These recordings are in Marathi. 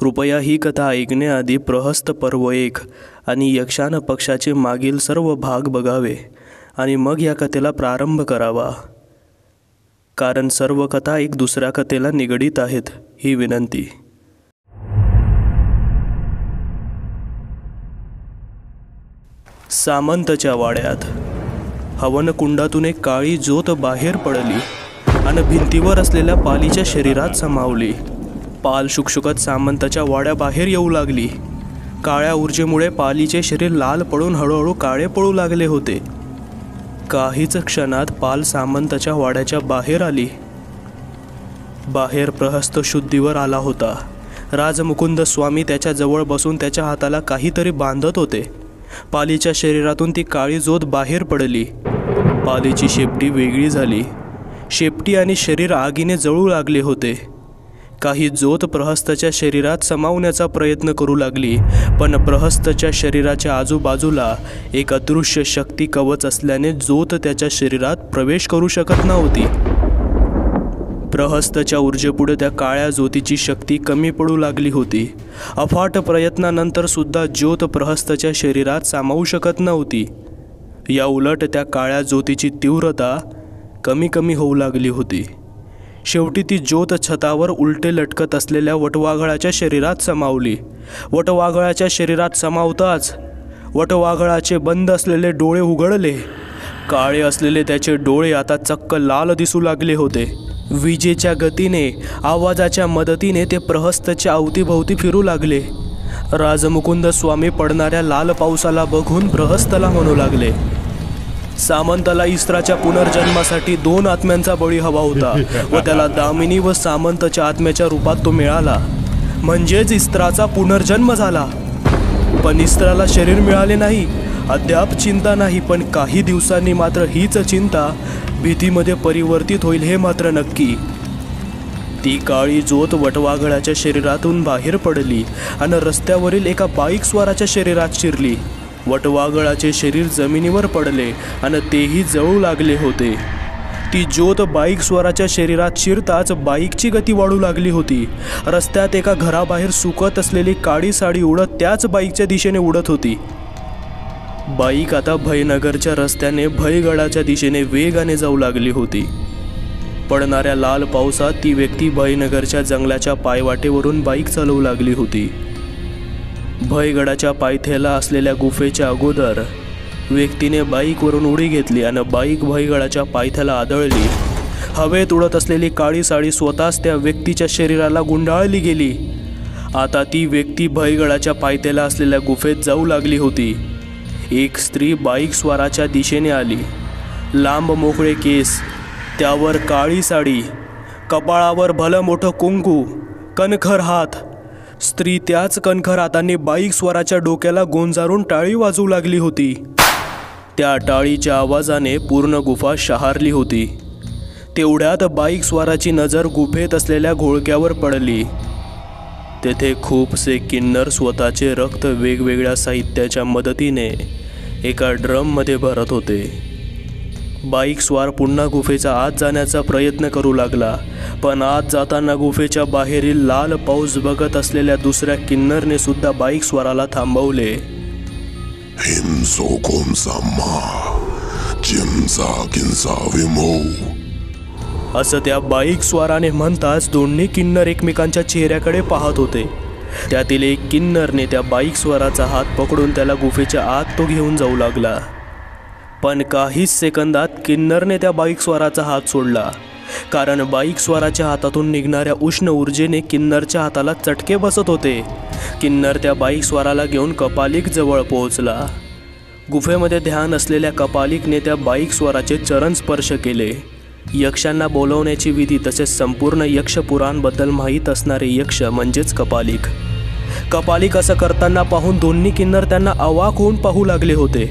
कृपया ही कथा ऐकण्याआधी प्रहस्त पर्व 1 आणि यक्षान पक्षाचे मागील सर्व भाग बघावे आणि मग या कथेला प्रारंभ करावा, कारण सर्व कथा एक दुसऱ्या कथेला निगडीत आहेत ही विनंती। सामंतच्या वाड्यात हवनकुंडातून एक काळी ज्योत बाहेर पडली आणि भिंतीवर असलेल्या पालीच्या शरीरात समावली। पाल शुकशुकत सामंताच्या वाड्याबाहेर येऊ लागली। काळ्या ऊर्जेमुळे पालीचे शरीर लाल पडून हळूहळू काळे पडू लागले होते। काहीच क्षणात पाल सामंताच्या वाड्याच्या बाहेर आली। बाहेर प्रहस्त शुद्धीवर आला होता। राजमुकुंद स्वामी त्याच्या जवळ बसून त्याच्या हाताला काहीतरी बांधत होते। पालीच्या शरीरातून ती काळी ज्योत बाहेर पडली। पालीची शेपटी वेगळी झाली। शेपटी आणि शरीर आगीने जळू लागले होते। काही ज्योत प्रहस्तच्या शरीरात समावण्याचा प्रयत्न करू लागली, पण प्रहस्तच्या शरीराच्या आजूबाजूला एक अदृश्य शक्ती कवच असल्याने ज्योत त्याच्या शरीरात प्रवेश करू शकत नव्हती। प्रहस्तच्या ऊर्जेपुढे त्या काळ्या ज्योतीची शक्ती कमी पडू लागली होती। अफाट प्रयत्नानंतर सुद्धा ज्योत प्रहस्तच्या शरीरात सामावू शकत नव्हती। या उलट त्या काळ्या ज्योतीची तीव्रता कमी कमी होऊ लागली होती। शेवटी ती ज्योत छतावर उलटे लटकत असलेल्या वटवाघळाच्या शरीरात समावली। वटवाघळाच्या शरीरात समावताच वटवाघळाचे बंद असलेले डोळे उघडले। काळे असलेले त्याचे डोळे आता चक्क लाल दिसू लागले होते। विजेच्या गतीने, आवाजाच्या मदतीने ते प्रहस्तच्या अवतीभोवती फिरू लागले। राजमुकुंद स्वामी पडणाऱ्या लाल पावसाला बघून प्रहस्तला म्हणू लागले, सामंताला इस्त्राच्या पुनर्जन्मासाठी 2 आत्म्यांचा बळी हवा होता व त्याला दामिनी व सामंतच्या आत्म्याच्या रूपात तो मिळाला, म्हणजेच इस्त्राचा पुनर्जन्म झाला। पण इस्त्राला शरीर मिळाले नाही। अद्याप चिंता नाही, पण काही दिवसांनी मात्र हीच चिंता भीतीमध्ये परिवर्तित होईल हे मात्र नक्की। ती काळी ज्योत वटवाघळाच्या शरीरातून बाहेर पडली आणि रस्त्यावरील एका बाईक स्वाराच्या शरीरात शिरली। वटवाघळाचे शरीर जमिनीवर पडले आणि तेही जळू लागले होते। ती ज्योत बाईक स्वाराच्या शरीरात शिरताच बाईकची गती वाढू लागली होती। रस्त्यात एका घराबाहेर सुकत असलेली काळी साडी उडत त्याच बाईकच्या दिशेने उडत होती। बाईक आता भयनगरच्या रस्त्याने भयगडाच्या दिशेने वेगाने जाऊ लागली होती। पडणाऱ्या लाल पावसात ती व्यक्ती भयनगरच्या जंगलाच्या पायवाटेवरून बाईक चालवू लागली होती। भयगडाच्या पायथ्याला असलेल्या गुफेच्या अगोदर व्यक्तीने बाईकवरून उडी घेतली आणि बाईक भयगडाच्या पायथ्याला आदळली। हवेत उडत असलेली काळी साडी स्वतःच त्या व्यक्तीच्या शरीराला गुंडाळली गेली। आता ती व्यक्ती भयगडाच्या पायथ्याला असलेल्या गुफेत जाऊ लागली होती। एक स्त्री बाईक स्वाराच्या दिशेने आली। लांब मोकळे केस, त्यावर काळी साडी, कपाळावर भलं मोठं कुंकू, कणखर हात। स्त्री त्याच कणखर हातांनी बाईक स्वाराच्या डोक्याला गोंजारून टाळी वाजवू लागली होती। त्या टाळीच्या आवाजाने पूर्ण गुफा शहारली होती। तेवढ्यात बाईक स्वाराची नजर गुफेत असलेल्या घोळक्यावर पडली। तेथे खूपसे किन्नर स्वतःचे रक्त वेगवेगळ्या साहित्याच्या मदतीने एका ड्रममध्ये भरत होते। बाईक स्वार पुन्हा गुफेच्या आत जाण्याचा प्रयत्न करू लागला, पण आत जाताना गुफेच्या बाहेरील लाल पाऊस बघत असलेल्या दुसऱ्या किन्नरने सुद्धा बाईक स्वाराला थांबवले। हिंसो कोमसामा चिमसा किंसा विमो असं त्या बाईक स्वाराने म्हणताच दोन्ही किन्नर एकमेकांच्या चेहऱ्याकडे पाहत होते। त्यातील एक किन्नरने त्या बाईक स्वाराचा हात पकडून त्याला गुफेच्या आत तो घेऊन जाऊ लागला, पण काहीच सेकंदात किन्नरने त्या बाईक स्वाराचा हात सोडला, कारण बाईक स्वाराच्या हातातून निघणाऱ्या उष्ण ऊर्जेने किन्नरच्या हाताला चटके बसत होते। किन्नर त्या बाईक स्वाराला घेऊन कपालिक जवळ पोहोचला। गुफेमध्ये ध्यान असलेल्या कपालिकने त्या बाईक स्वाराचे चरण स्पर्श केले। यक्षांना बोलवण्याची विधी तसेच संपूर्ण यक्ष पुराणबद्दल माहीत असणारे यक्ष म्हणजेच कपालिक। कपालिक असं करताना पाहून दोन्ही किन्नर त्यांना अवाक होऊन पाहू लागले होते।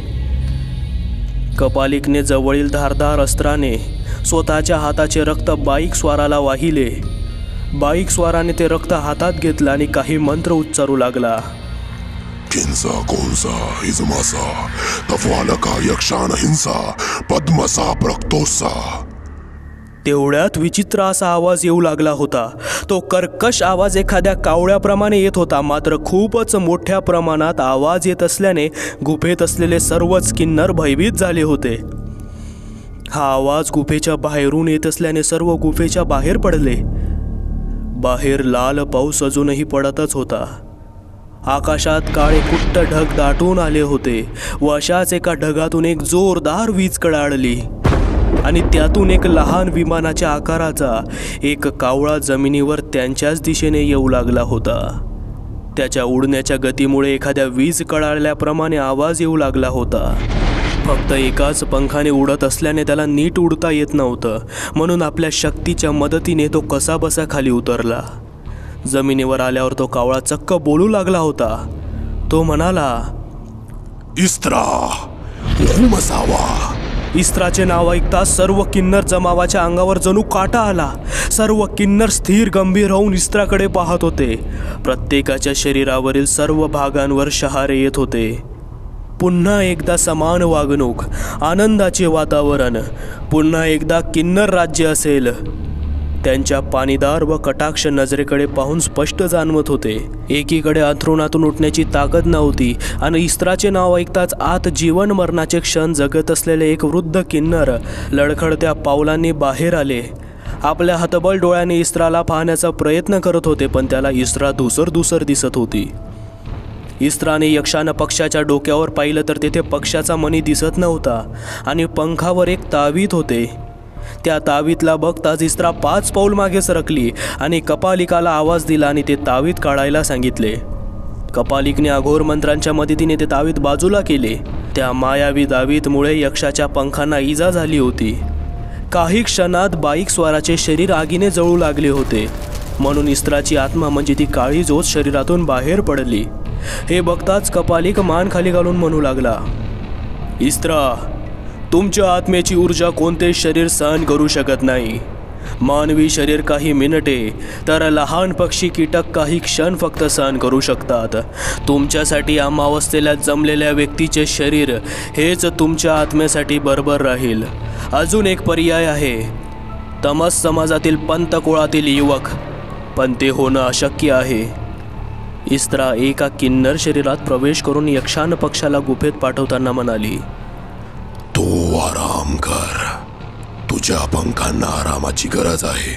कपालिकने जवळील धारदार अस्त्राने स्वतःच्या हाताचे रक्त बाईक स्वाराला वाहिले। बाईक स्वाराने ते रक्त हातात घेतलं आणि काही मंत्र उच्चारू लागला। किंसा कोंसा हिजमासा तफवालका यक्षान हिंसा पद्मसा प्रक्तोसा। तेवढ्यात विचित्र असा आवाज येऊ लागला होता. तो कर्कश आवाज एखाद्या कावळ्याप्रमाणे येत होता, मात्र खूपच मोठ्या प्रमाणात आवाज येत असल्याने गुफेत असलेले सर्वच किन्नर भयभीत झाले होते. हा आवाज गुफेच्या बाहेरून येत असल्याने सर्व गुफेच्या बाहेर पडले. बाहेर लाल पाऊस अजूनही पडतच होता. आकाशात काळे कुट्ट ढग दाटून आले होते व अशाच एका ढगातून एक जोरदार वीज कडाडली आणि त्यातून एक लहान विमानाच्या आकाराचा एक कावळा जमिनीवर त्यांच्याच दिशेने येऊ लागला होता. त्याच्या उडण्याच्या गतीमुळे एखाद्या वीज कडाडल्याप्रमाणे आवाज येऊ लागला होता. फक्त एकाच पंखाने उडत असल्याने त्याला नीट उडता येत नव्हतं, म्हणून आपल्या शक्तीच्या मदतीने तो कसाबसा खाली उतरला. जमिनीवर आल्यावर तो कावळा चक्क बोलू लागला होता. तो म्हणाला, इस्त्रा हुकूम असावा. इस्त्राचे नाव ऐकताच सर्व किन्नर जमावाच्या अंगावर जणू काटा आला. सर्व किन्नर स्थिर गंभीर होऊन इस्त्राकडे पाहत होते. प्रत्येकाच्या शरीरावरील सर्व भागांवर शहारे येत होते. पुन्हा एकदा समान वागणूक, आनंदाचे वातावरण, पुन्हा एकदा किन्नर राज्य असेल. त्यांच्या पाणीदार व कटाक्ष नजरेकडे पाहून स्पष्ट जाणवत होते. एकीकडे अंथरुणातून उठण्याची ताकद नव्हती आणि इस्त्राचे नाव ऐकताच आत जीवन मरणाचे क्षण जगत असलेले एक वृद्ध किन्नर लडखडत्या पावलांनी बाहेर आले. आपल्या हतबल डोळ्याने इस्त्राला पाहण्याचा प्रयत्न करत होते, पण त्याला इस्त्रा धुसर दिसत होती. इस्त्राने यक्षान पक्षाच्या डोक्यावर पाहिलं तर तेथे पक्षाचा मणी दिसत नव्हता आणि पंखावर एक तावीत होते. त्या तावीतला बघताच इस्त्रा 5 पाऊल मागे सरकली आणि कपालिकाला आवाज दिला आणि ते तावीत काढायला सांगितले. कपालिकने अघोर मंत्रांच्या मदतीने ते तावीत बाजूला केले. त्या मायावी तावीतमुळे यक्षाच्या पंखांना इजा झाली होती. काही क्षणात बाईक स्वाराचे शरीर आगीने जळू लागले होते, म्हणून इस्त्राची आत्मा म्हणजे ती काळी ज्योत शरीरातून बाहेर पडली. हे बघताच कपालिक मान खाली घालून म्हणू लागला, इस्त्रा, तुमच्या आत्म्याची ऊर्जा कोणते शरीर सहन करू शकत नाही. मानवी शरीर काही मिनिटे तर लहान पक्षी कीटक काही क्षण फक्त सहन करू शकतात. तुमच्यासाठी अमावस्थेला जमलेल्या व्यक्तीचे शरीर हेच तुमच्या आत्म्यासाठी बरोबर राहील. अजून एक पर्याय आहे, तमस समाजातील पंत कुळातील युवक, पण ते होणं अशक्य आहे. इस्त्रा एका किन्नर शरीरात प्रवेश करून यक्षान पक्षाला गुफेत पाठवताना म्हणाली, तू आराम कर. तुझ्या पंखांना आरामाची गरज आहे.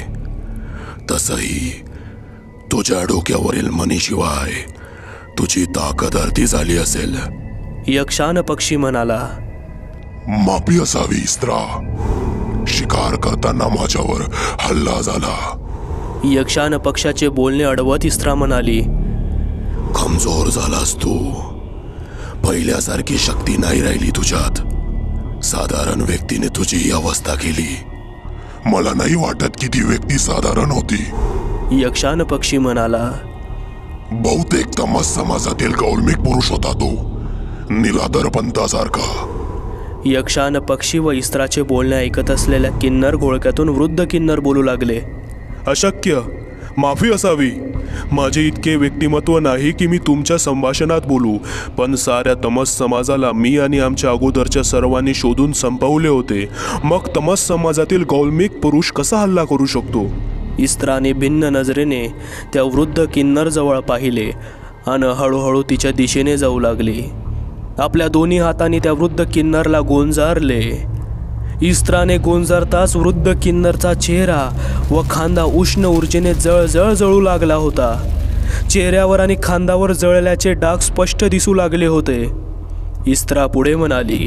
तसही तुझ्या डोक्यावरील मनीशिवाय तुझी ताकद अर्धी झाली असेल. यक्षान पक्षी म्हणाला, माफी असावी इस्त्रा. शिकार करताना माझ्यावर हल्ला झाला. यक्षान पक्षाचे बोलणे अडवत इस्त्रा म्हणाली, कमजोर झालास तू. पहिल्यासारखी शक्ती नाही राहिली तुझ्यात. साधारण व्यक्तीने तुझी ही अवस्था केली. मला नाही वाटत की ती व्यक्ती साधारण होती. यक्षान पक्षी म्हणाला, बहुतेक तमस समाजातील गौल्मिक पुरुष होता तो, निरादर पंतासारखा. यक्षान पक्षी व इस्त्राचे बोलणे ऐकत असलेल्या किन्नर घोळक्यातून वृद्ध किन्नर बोलू लागले, अशक्य. माफी असावी. माझे इतके व्यक्तिमत्व नाही की मी तुमच्या संभाषणात बोलू, पण साऱ्या तमस समाजाला मी आणि आमच्या अगोदरच्या सर्वांनी शोधून संपवले होते. मग तमस समाजातील गौल्मिक पुरुष कसा हल्ला करू शकतो? इस्त्राने भिन्न नजरेने त्या वृद्ध किन्नर जवळ पाहिले आणि हळूहळू तिच्या दिशेने जाऊ लागली. आपल्या दोन्ही हातांनी त्या वृद्ध किन्नरला गोंजारले. इस्त्राने गोंजारताच वृद्ध किन्नरचा चेहरा व खांदा उष्ण ऊर्जेने जळजळ जळू लागला होता. चेहऱ्यावर आणि खांद्यावर जळल्याचे डाग स्पष्ट दिसू लागले होते. इस्त्रा पुढे म्हणाली,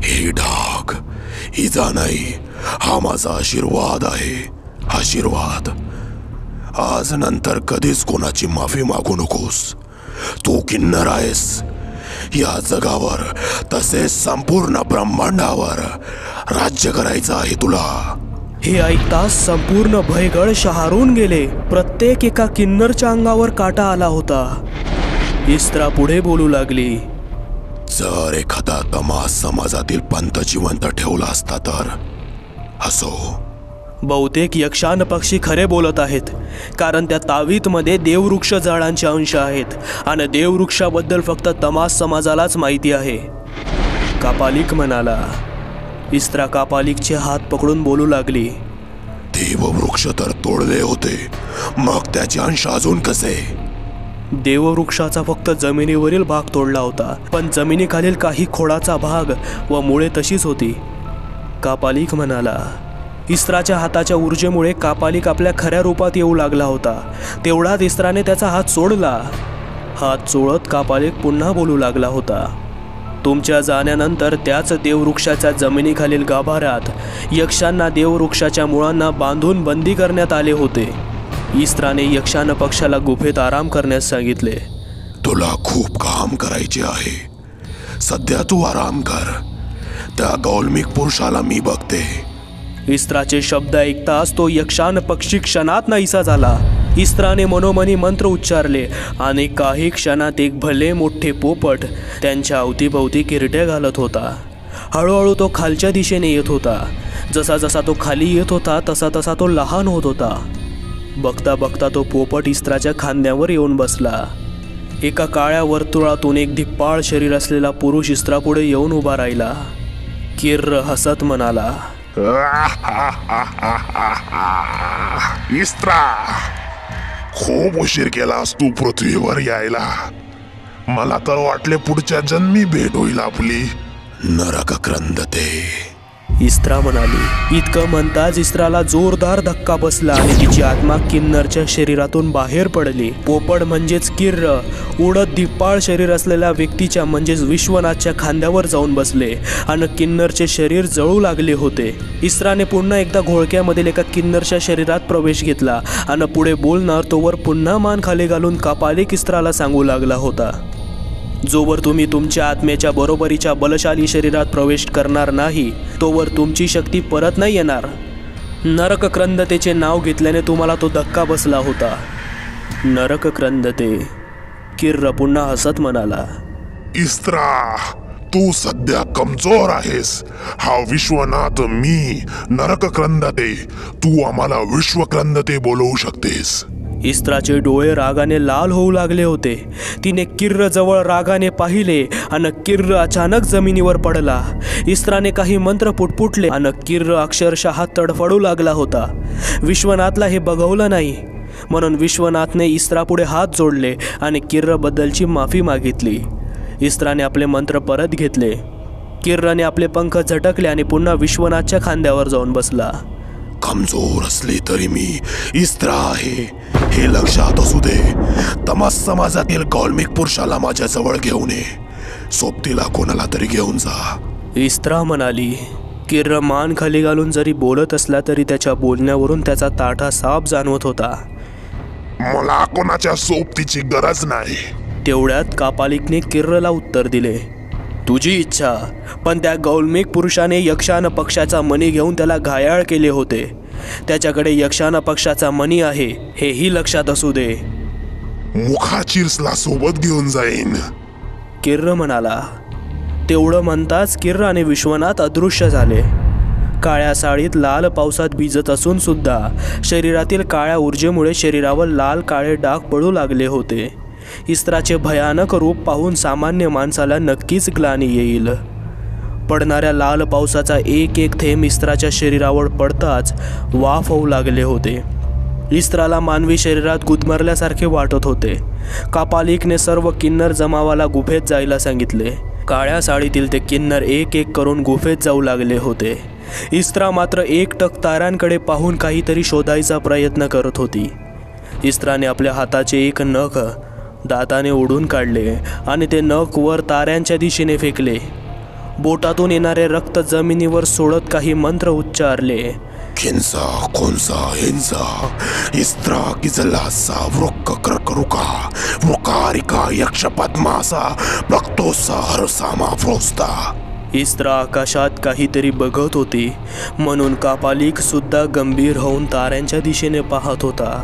हे डाग इजा नाही, हा माझा आशीर्वाद आहे. आशीर्वाद. आज नंतर कधीच कोणाची माफी मागू नकोस. तू किन्नर आहेस. या जगावर तसेच संपूर्ण ब्रह्मांडावर राज्य करायचं आहे तुला. हे ऐकताच संपूर्ण भयगळ शहारून गेले. प्रत्येक एका किन्नरच्या अंगावर काटा आला होता. इस्त्रा पुढे बोलू लागली, जर एखादा तमास समाजातील पंत जिवंत ठेवला असता तर. असो. बहुतेक यक्षान पक्षी खरे बोलत आहेत, कारण त्या तावीतमध्ये देववृक्ष झाडांचे अंश आहेत आणि देववृक्षाबद्दल फक्त तमास समाजालाच माहिती आहे. कापालिक म्हणाला. इस्त्रा कापालिकचे हात पकडून बोलू लागली, देववृक्ष तर तोडले होते, मग त्याचे अंश अजून कसे? देववृक्षाचा फक्त जमिनीवरील भाग तोडला होता, पण जमिनीखालील काही खोडाचा भाग व मुळे तशीच होती. कापालिक म्हणाला. इस्त्राच्या हाताच्या ऊर्जेमुळे कापालिक आपल्या खऱ्या रूपात येऊ लागला होता. तेवढ्यात इस्त्राने त्याचा हात सोडला. हात चोळत कापालिक पुन्हा बोलू लागला होता. तुमच्या जाण्यानंतर त्याच देववृक्षाच्या जमिनीखालील गाभाऱ्यात यक्षांना देववृक्षाच्या मुळांना बांधून बंदी करण्यात आले होते. इस्त्राने यक्षान पक्षाला गुफेत आराम करण्यास सांगितले. तुला खूप काम करायचे आहे, सध्या तू आराम कर. त्या गौल्मिक पुरुषाला मी बघते. इस्त्राचे शब्द ऐकताच तो यक्षान पक्षी क्षणात नाहीसा झाला. इस्त्राने मनोमनी मंत्र उच्चारले आणि काही क्षणात एक भले मोठे पोपट त्यांच्या अवतीभोवती किरट्या घालत होता. हळूहळू तो खालच्या दिशेने येत होता. जसा जसा तो खाली येत होता तसा तसा तो लहान होत होता. बघता बघता तो पोपट इस्त्राच्या खांद्यावर येऊन बसला. एका काळ्या वर्तुळातून एक धिप्पाळ शरीर असलेला पुरुष इस्त्रापुढे येऊन उभा राहिला. किर्र हसत म्हणाला, इस्त्रा, खूप उशीर केलास तू पृथ्वीवर यायला. मला तर वाटले पुढच्या जन्मी भेट होईल आपली. नरक क्रंदते, इस्त्रा म्हणाली. इतकं म्हणताच इस्त्राला जोरदार धक्का बसला आणि तिची आत्मा किन्नरच्या शरीरातून बाहेर पडली. पोपट म्हणजेच किर्र उडत धिप्पाळ शरीर असलेल्या व्यक्तीच्या म्हणजेच विश्वनाथच्या खांद्यावर जाऊन बसले आणि किन्नरचे शरीर जळू लागले होते. इस्त्राने पुन्हा एकदा घोळक्यामधील एका किन्नरच्या शरीरात प्रवेश घेतला आणि पुढे बोलणार तोवर पुन्हा मान खाली घालून कापालिक इस्त्राला सांगू लागला होता, जोवर तुम्ही तुमच्या आत्म्याच्या बरोबरीच्या बलशाली शरीरात प्रवेश करणार नाही तोवर तुमची शक्ती परत नाही येणार. नरक क्रंदतेचे नाव घेतल्याने तुम्हाला तो धक्का बसला होता. नरक क्रंदते, किर्र पुन्हा हसत म्हणाला. इस्त्रा, तू सध्या कमजोर आहेस. हा विश्वनाथ मी नरक क्रंदते. तू आम्हाला विश्वक्रंदते बोलवू शकतेस. इस्त्राचे डोळे रागाने लाल होऊ लागले होते. तिने किर्र जवळ रागाने पाहिले आणि किर्र अचानक जमिनीवर पडला. इस्त्राने काही मंत्र पुटपुटले आणि किर्र अक्षरशः तडफडू लागला होता. विश्वनाथला हे बघवलं नाही म्हणून विश्वनाथने इस्त्रापुढे हात जोडले आणि किर्रबद्दलची माफी मागितली. इस्त्राने आपले मंत्र परत घेतले. किर्रने आपले पंख झटकले आणि पुन्हा विश्वनाथच्या खांद्यावर जाऊन बसला. कमजोर असले तरी मी इस्त्रा आहे हे लक्षात असू दे. तमस समाजातील गौल्मिक पुरुषाला माझ्या जवळ घेऊन ये. सोबतीला कोणाला तरी घेऊन जा, इस्त्रा म्हणाली. किर्र मान खाली घालून जरी बोलत असला तरी त्याच्या बोलण्यावरून त्याचा ताठा साफ जाणवत होता. मला कोणाच्या सोबतीची गरज नाही. तेवढ्यात कापालिकने किर्रला उत्तर दिले, तुझी इच्छा, पण त्या गौल्मिक पुरुषाने यक्षान पक्षाचा मणी घेऊन त्याला घायाळ केले होते. त्याच्याकडे यक्षान पक्षाचा मणी आहे हेही लक्षात असू दे. मुखाचिर्सला सोबत घेऊन जाईन, किर्र म्हणाला. तेवढं म्हणताच किर्र आणि विश्वनाथ अदृश्य झाले. काळ्या साडीत लाल पावसात भिजत असून सुद्धा शरीरातील काळ्या ऊर्जेमुळे शरीरावर लाल काळे डाग पडू लागले होते. इस्त्राचे भयानक रूप पाहून सामान्य माणसाला नक्कीच ग्लानी येईल. पडणाऱ्या लाल पावसाचा एक एक थेंब इस्त्राच्या शरीरावर पडताच वाफ होऊ लागले होते. इस्त्राला मानवी शरीरात गुदमरल्यासारखे वाटत होते. कापालिकने सर्व किन्नर जमावाला गुफेत जायला सांगितले. काळ्या साडीतील ते किन्नर एक एक करून गुफेत जाऊ लागले होते. इस्त्रा मात्र एकटक ताऱ्यांकडे पाहून काहीतरी शोधायचा प्रयत्न करत होती. इस्त्राने आपल्या हाताचे एक नख दाताने ओढून काढले आणि ते नख वर ताऱ्यांच्या दिशेने फेकले. बोटातून येणारे रक्त जमिनीवर सोडत काही मंत्र उच्चारले. खिंसा खोंसा हिंसा इस्त्रा किजलासा वृक्क कर्करुका वृकारिका यक्ष पद्मासा प्लक्तोसा हरसामा फ्रोस्ता. इस्त्रा आकाशात काहीतरी बघत होती म्हणून कापालिक सुद्धा गंभीर होऊन ताऱ्यांच्या दिशेने पाहत होता.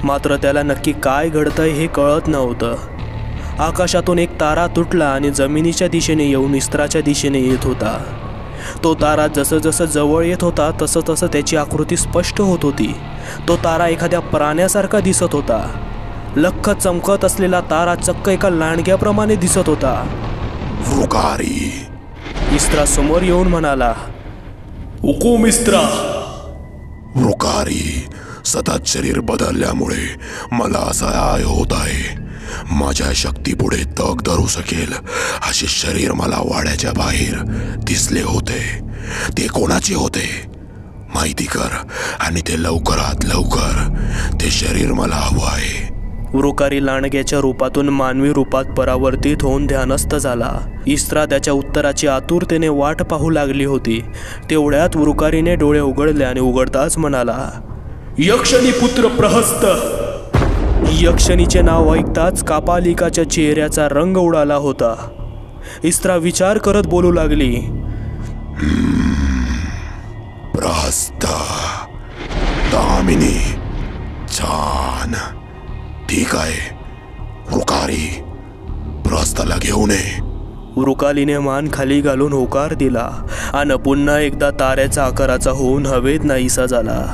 मात्र त्याला नक्की काय घडतंय हे कळत नव्हतं. आकाशातून एक तारा तुटला आणि जमिनीच्या दिशेने येऊन इस्त्राच्या दिशेने येत होता. तो तारा जसं जसं जवळ येत होता तसं तसं त्याची आकृती स्पष्ट होत होती. तो तारा एखाद्या प्राण्यासारखा दिसत होता. लख्ख चमकत असलेला तारा चक्क एका लांडग्याप्रमाणे दिसत होता. वृकारी, इस्त्रा समोर येऊन म्हणाला, हुकूम इस्त्रा. वृकारी सतत शरीर बदलल्यामुळे मला असहाय होत आहे. माझ्या शक्तीपुढे तग धरू शकेल असे शरीर मला वाड्याच्या बाहेर दिसले होते. ते कोणाचे होते माहिती कर, आणि ते लवकरात लवकर ते शरीर मला हवं आहे. वृकारी लांडग्याच्या रूपातून मानवी रूपात परावर्तित होऊन ध्यानस्थ झाला. इस्त्रा त्याच्या उत्तराची आतुरतेने वाट पाहू लागली होती. तेवढ्यात वृकारीने डोळे उघडले आणि उघडताच म्हणाला, यक्षिणी पुत्र प्रहस्त. यक्षिणीचे नाव ऐकताच कापालिकाच्या चेहऱ्याचा रंग उडाला होता. इस्त्रा विचार करत बोलू लागली, प्रहस्त, दामिनी, छान. ठीक आहे वृकारी, प्रहस्ताला घेऊन ये. वृकालीने मान खाली घालून होकार दिला आणि पुन्हा एकदा ताऱ्याचा आकाराचा होऊन हवेत नाहीसा झाला.